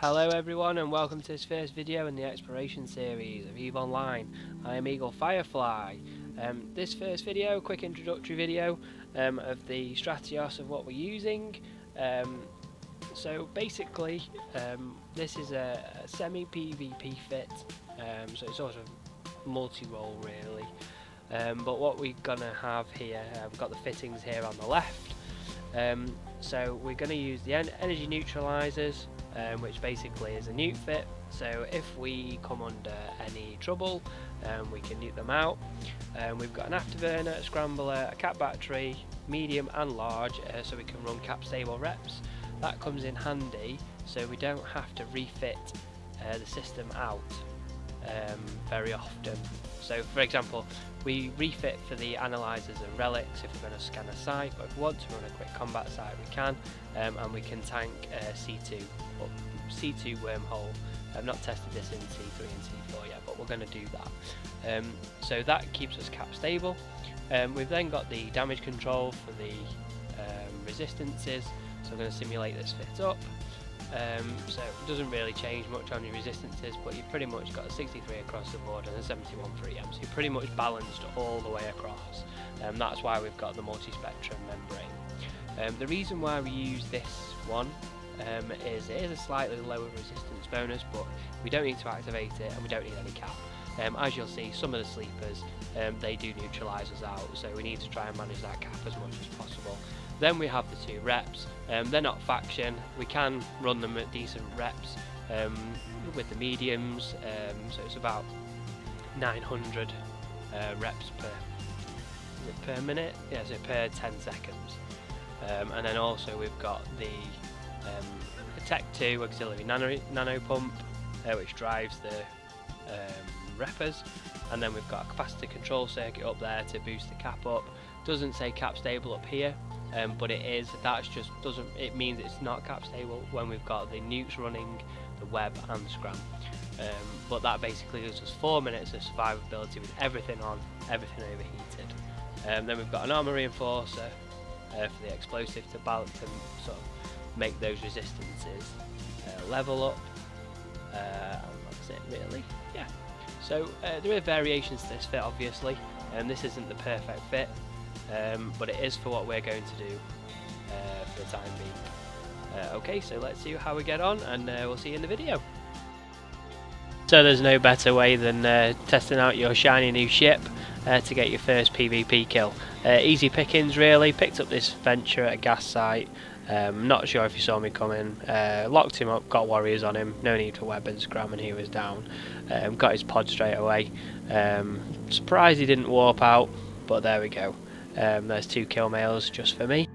Hello everyone and welcome to this first video in the exploration series of eveonline. I am Eagle Firefly. This first video, quick introductory video of the Stratios of what we're using. So basically this is a semi-PvP fit, so it's sort of multi-role really. But what we're gonna have here, we've got the fittings here on the left. So we're going to use the energy neutralizers, which basically is a nuke fit. So if we come under any trouble, we can nuke them out. We've got an afterburner, a scrambler, a cap battery, medium and large, so we can run cap stable reps. That comes in handy, so we don't have to refit the system out very often. So for example, we refit for the analyzers and relics if we're going to scan a site, but if we want to run a quick combat site we can, and we can tank C2 or C2 wormhole. I've not tested this in C3 and C4 yet, but we're going to do that. So that keeps us cap stable. We've then got the damage control for the resistances, so we're going to simulate this fit up. So it doesn't really change much on your resistances, but you've pretty much got a 63 across the board and a 71 for EM, so you're pretty much balanced all the way across. That's why we've got the multispectrum membrane. The reason why we use this one is it is a slightly lower resistance bonus, but we don't need to activate it and we don't need any cap. As you'll see, some of the sleepers they do neutralize us out, so we need to try and manage that cap as much as possible. Then we have the two reps. They're not faction, we can run them at decent reps with the mediums, so it's about 900 reps per minute, yeah, so per 10 seconds. And then also we've got the Tech 2 auxiliary nano pump, which drives the reppers, and then we've got a capacitor control circuit up there to boost the cap up. Doesn't say cap stable up here, but it is. That's just doesn't. It means it's not cap stable when we've got the nukes running, the web and the scram. But that basically gives us 4 minutes of survivability with everything on, everything overheated. Then we've got an armor reinforcer for the explosive to balance and sort of make those resistances level up. And that's it really. Yeah. So there are variations to this fit obviously, and this isn't the perfect fit. But it is for what we're going to do for the time being. Okay, so let's see how we get on, and we'll see you in the video. So there's no better way than testing out your shiny new ship to get your first PvP kill. Easy pickings really. Picked up this venture at a gas site. Not sure if you saw me coming. Locked him up, got warriors on him, no need for weapons, scram, and he was down. Got his pod straight away. Surprised he didn't warp out, but there we go. There's 2 kill mails just for me.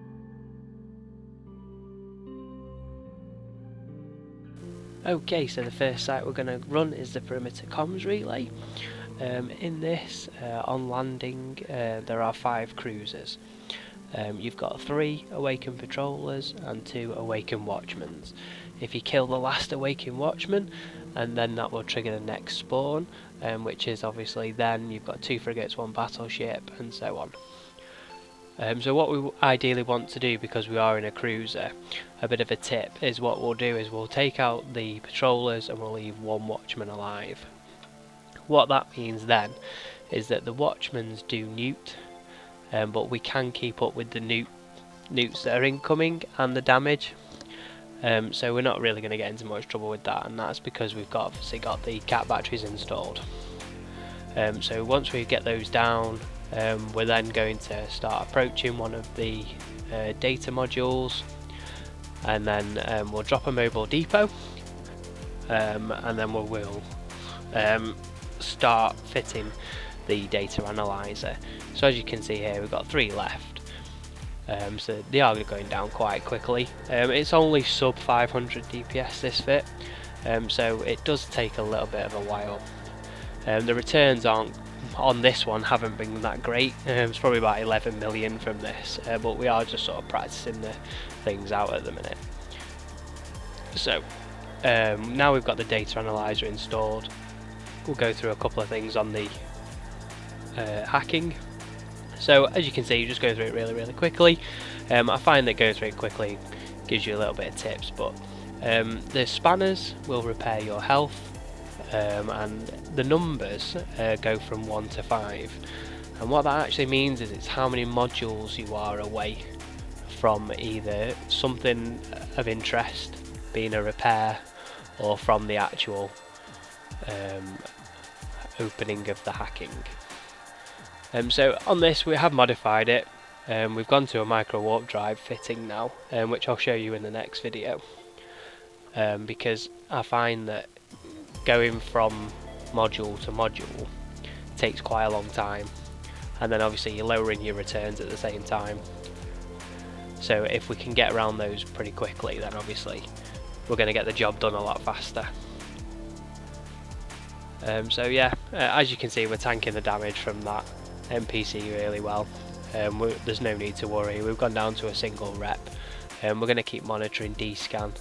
Okay, so the first site we're going to run is the Perimeter Comms Relay. In this, on landing, there are 5 cruisers. You've got 3 awakened patrollers and 2 awakened watchmen. If you kill the last awakened watchman, and then that will trigger the next spawn, which is obviously then you've got 2 frigates, 1 battleship, and so on. So what we ideally want to do, because we are in a cruiser, a bit of a tip is what we'll do is we'll take out the patrollers and we'll leave 1 watchman alive. What that means then is that the watchmans do newt, but we can keep up with the newts that are incoming and the damage. So we're not really going to get into much trouble with that, and that's because we've obviously got the cap batteries installed. So once we get those down, we're then going to start approaching one of the data modules, and then we'll drop a mobile depot, and then we'll start fitting the data analyzer. So as you can see here, we've got 3 left, so they are going down quite quickly. It's only sub 500 DPS this fit, so it does take a little bit of a while. The returns on this one haven't been that great. It's probably about 11 million from this, but we are just sort of practicing the things out at the minute. So now we've got the data analyzer installed, we'll go through a couple of things on the hacking. So as you can see, you just go through it really quickly. I find that going through it quickly gives you a little bit of tips, but The spanners will repair your health, and the numbers go from 1 to 5, and what that actually means is it's how many modules you are away from either something of interest, being a repair, or from the actual opening of the hacking. So on this we have modified it. We've gone to a micro warp drive fitting now, which I'll show you in the next video, because I find that going from module to module takes quite a long time, and then obviously you're lowering your returns at the same time. So if we can get around those pretty quickly, then obviously we're going to get the job done a lot faster. So yeah, as you can see, we're tanking the damage from that NPC really well. There's no need to worry. We've gone down to a single rep, and we're going to keep monitoring D-scan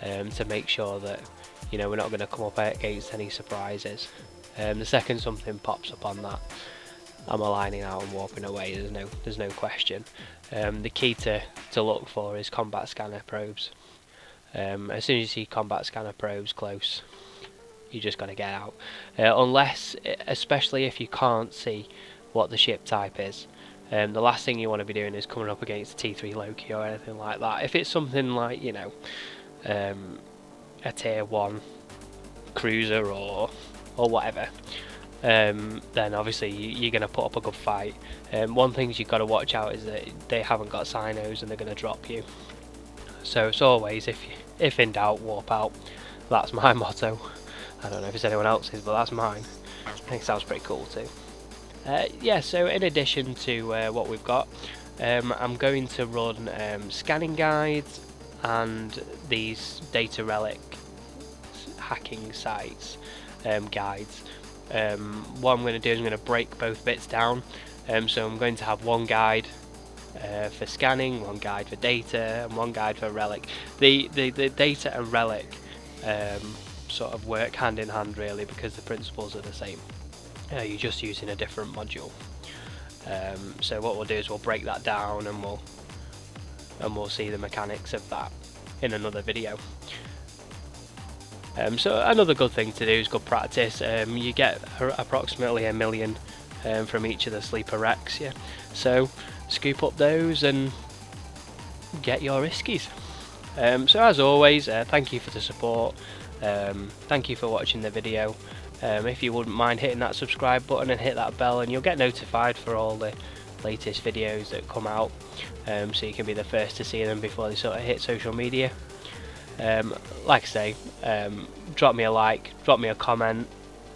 to make sure that, you know, we're not going to come up against any surprises. The second something pops up on that, I'm aligning out and warping away. There's no question. The key to look for is combat scanner probes. As soon as you see combat scanner probes close, you just got to get out. Unless, especially if you can't see what the ship type is, the last thing you want to be doing is coming up against a T3 Loki or anything like that. If it's something like, you know, a tier 1 cruiser or whatever, then obviously you're going to put up a good fight. One thing you've got to watch out is that they haven't got sinos and they're going to drop you. So it's always, if in doubt, warp out. That's my motto. I don't know if it's anyone else's, but that's mine. I think it sounds pretty cool too. Yeah, so in addition to what we've got, I'm going to run scanning guides and these data relic hacking sites guides. What I'm going to do is I'm going to break both bits down. So I'm going to have one guide for scanning, one guide for data, and one guide for relic. The data and relic sort of work hand in hand really, because the principles are the same. You're just using a different module. So what we'll do is we'll break that down, and we'll see the mechanics of that in another video. So another good thing to do is good practice. You get approximately 1 million from each of the sleeper wrecks, yeah. So scoop up those and get your riskies. So as always, thank you for the support. Thank you for watching the video. If you wouldn't mind hitting that subscribe button and hit that bell, and you'll get notified for all the latest videos that come out, so you can be the first to see them before they sort of hit social media. Like I say, drop me a like, drop me a comment,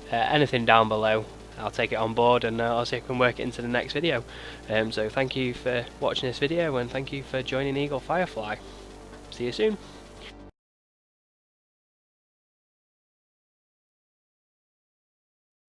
anything down below. I'll take it on board, and I'll see if I can work it into the next video. So thank you for watching this video, and thank you for joining Eagle Firefly. See you soon.